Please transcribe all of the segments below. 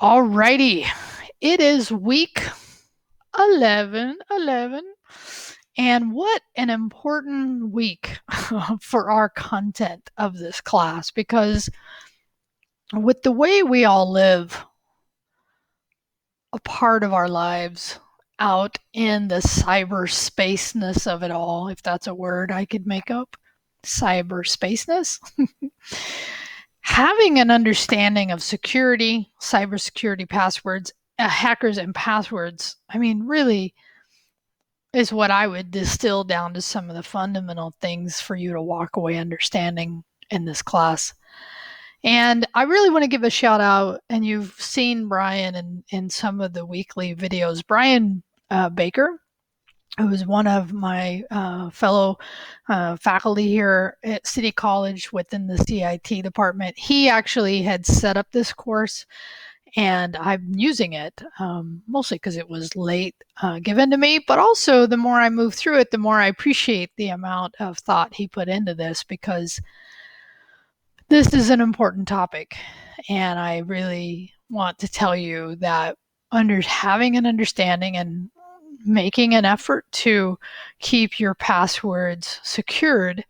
Alrighty, it is week 11, and what an important week for our content of this class, because with the way we all live a part of our lives out in the cyberspaceness of it all, if that's a word I could make up, cyberspaceness, having an understanding of security, cybersecurity passwords, hackers and passwords, really is what I would distill down to some of the fundamental things for you to walk away understanding in this class. And I really want to give a shout out, and you've seen Brian in some of the weekly videos. Brian Baker, who is one of my fellow faculty here at City College within the CIT department, he actually had set up this course, and I'm using it mostly because it was late given to me, but also the more I move through it, the more I appreciate the amount of thought he put into this, because this is an important topic, and I really want to tell you that having an understanding and making an effort to keep your passwords secured.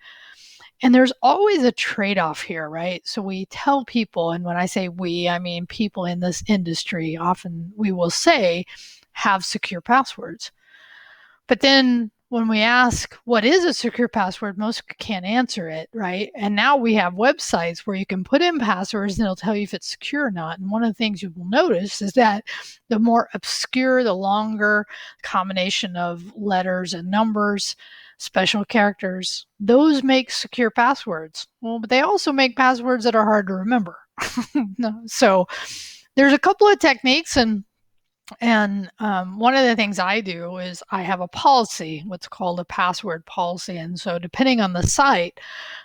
And there's always a trade-off here, right? So we tell people, and when I say we, I mean people in this industry, often we will say, have secure passwords. But then when we ask, what is a secure password, most can't answer it, right? And now we have websites where you can put in passwords and it'll tell you if it's secure or not. And one of the things you will notice is that the more obscure, the longer combination of letters and numbers, special characters, those make secure passwords. Well, but they also make passwords that are hard to remember. So there's a couple of techniques, and one of the things I do is I have a policy, what's called a password policy. And so depending on the site,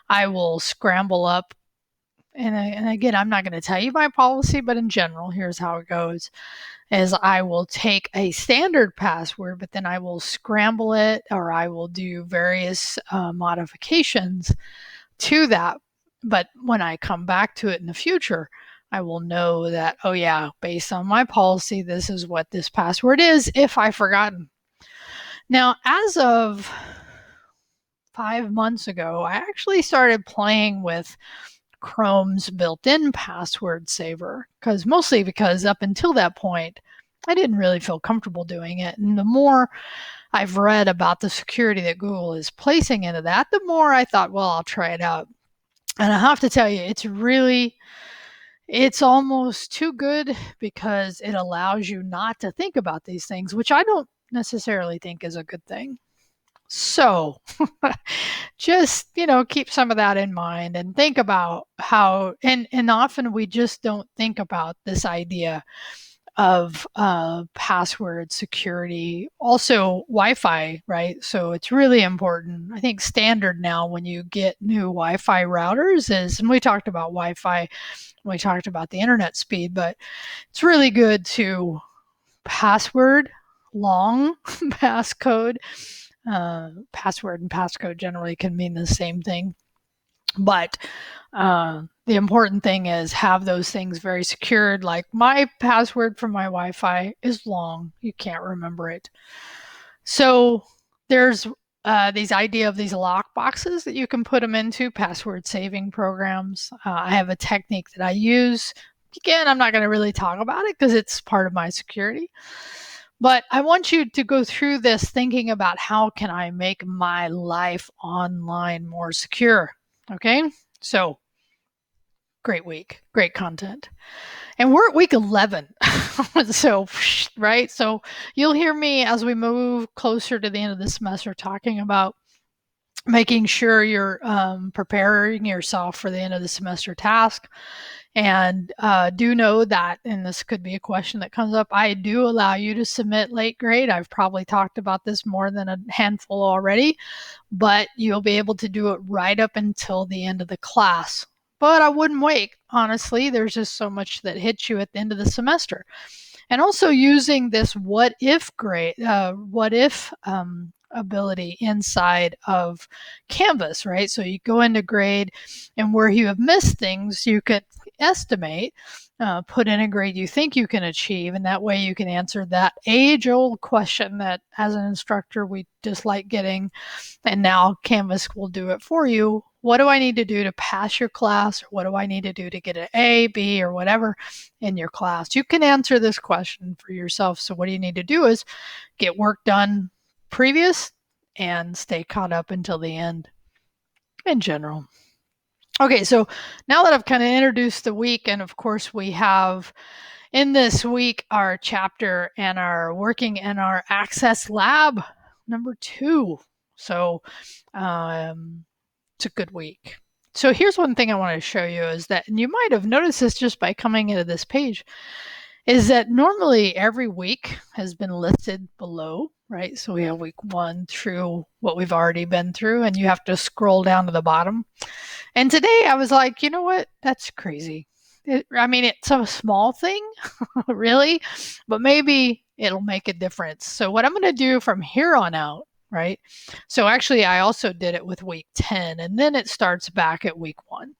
I will scramble up. And again, I'm not going to tell you my policy, but in general, here's how it goes. Is I will take a standard password, but then I will scramble it, or I will do various modifications to that. But when I come back to it in the future, I will know that, oh yeah, based on my policy, this is what this password is if I've forgotten. Now, as of 5 months ago, I actually started playing with Chrome's built-in password saver, mostly because up until that point, I didn't really feel comfortable doing it. And the more I've read about the security that Google is placing into that, the more I thought, well, I'll try it out. And I have to tell you, it's almost too good, because it allows you not to think about these things, which I don't necessarily think is a good thing. So just, keep some of that in mind and think about how, and often we just don't think about this idea of password security. Also Wi-Fi, right? So it's really important. I think standard now when you get new Wi-Fi routers is, and we talked about Wi-Fi, we talked about the internet speed, but it's really good to password, long passcode. Password and passcode generally can mean the same thing, but the important thing is have those things very secured. Like my password for my Wi-Fi is long. You can't remember it. So there's these idea of these lock boxes that you can put them into, password saving programs. I have a technique that I use. Again, I'm not going to really talk about it because it's part of my security. But I want you to go through this thinking about how can I make my life online more secure. Okay, so great week, great content. And we're at week 11. So, right? So you'll hear me as we move closer to the end of the semester talking about making sure you're preparing yourself for the end of the semester task. And do know that, and this could be a question that comes up, I do allow you to submit late grade. I've probably talked about this more than a handful already, but you'll be able to do it right up until the end of the class. But I wouldn't wait. Honestly, there's just so much that hits you at the end of the semester. And also using this what if ability inside of Canvas, right? So you go into grade, and where you have missed things, you could estimate put in a grade you think you can achieve, and that way you can answer that age-old question that as an instructor we dislike getting, and now Canvas will do it for you. What do I need to do to pass your class? Or what do I need to do to get an A, B, or whatever in your class? You can answer this question for yourself. So what you need to do is get work done previous and stay caught up until the end in general. Okay, so now that I've kind of introduced the week, and of course we have in this week our chapter and our working in our Access Lab number 2. So it's a good week. So here's one thing I want to show you is that, and you might have noticed this just by coming into this page, is that normally every week has been listed below, right? So we have week 1 through what we've already been through, and you have to scroll down to the bottom. And today I was like, you know what? That's crazy. It's a small thing, really, but maybe it'll make a difference. So what I'm going to do from here on out, right? So actually, I also did it with week 10, and then it starts back at week 1.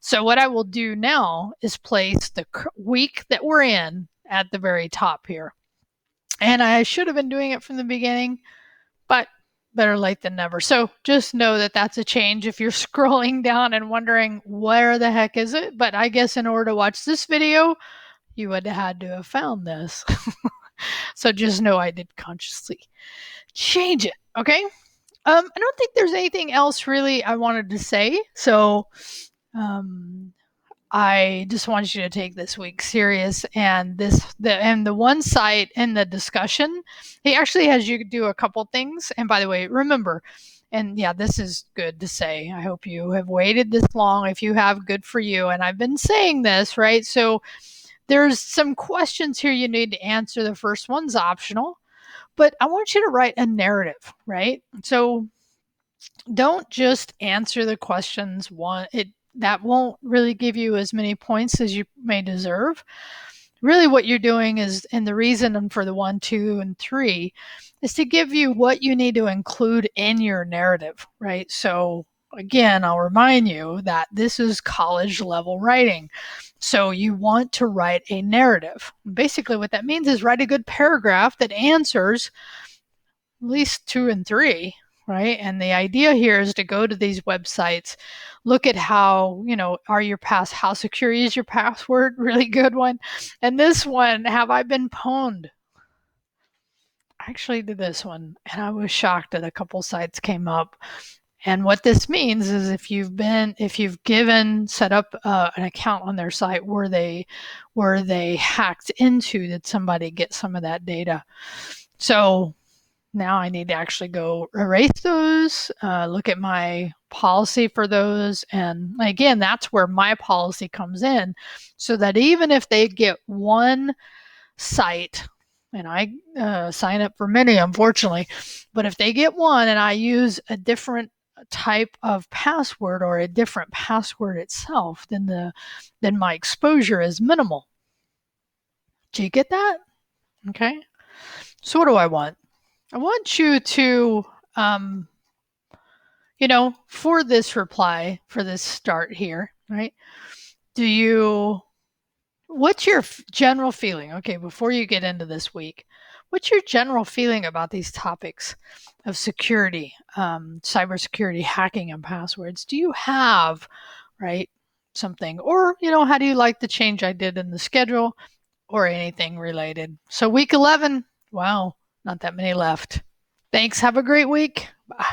So what I will do now is place the week that we're in at the very top here. And I should have been doing it from the beginning, but better late than never. So just know that that's a change if you're scrolling down and wondering where the heck is it. But I guess in order to watch this video, you would have had to have found this. So just know I did consciously change it. Okay. I don't think there's anything else really I wanted to say. So I just want you to take this week serious, and the one site in the discussion, he actually has you do a couple things. And by the way, remember, and yeah, this is good to say. I hope you have waited this long. If you have, good for you. And I've been saying this, right? So there's some questions here you need to answer. The first one's optional, but I want you to write a narrative, right? So don't just answer the questions that won't really give you as many points as you may deserve. Really what you're doing is, and the reason for the 1, 2, and 3 is to give you what you need to include in your narrative, right? So again, I'll remind you that this is college level writing. So you want to write a narrative. Basically what that means is write a good paragraph that answers at least 2 and 3, right? And the idea here is to go to these websites, look at how, how secure is your password? Really good one. And this one, have I been pwned? I actually did this one, and I was shocked that a couple sites came up. And what this means is if you've set up an account on their site where they hacked into, did somebody get some of that data? So now I need to actually go erase those, look at my policy for those. And again, that's where my policy comes in, so that even if they get one site, and I sign up for many, unfortunately, but if they get one and I use a different type of password or a different password itself, then my exposure is minimal. Do you get that? Okay. So what do I want? I want you to, for this reply, for this start here, right? What's your general feeling? Okay, before you get into this week, what's your general feeling about these topics of security, cybersecurity, hacking, and passwords? Do you have, right, something? Or, how do you like the change I did in the schedule or anything related? So week 11, wow, not that many left. Thanks. Have a great week. Bye.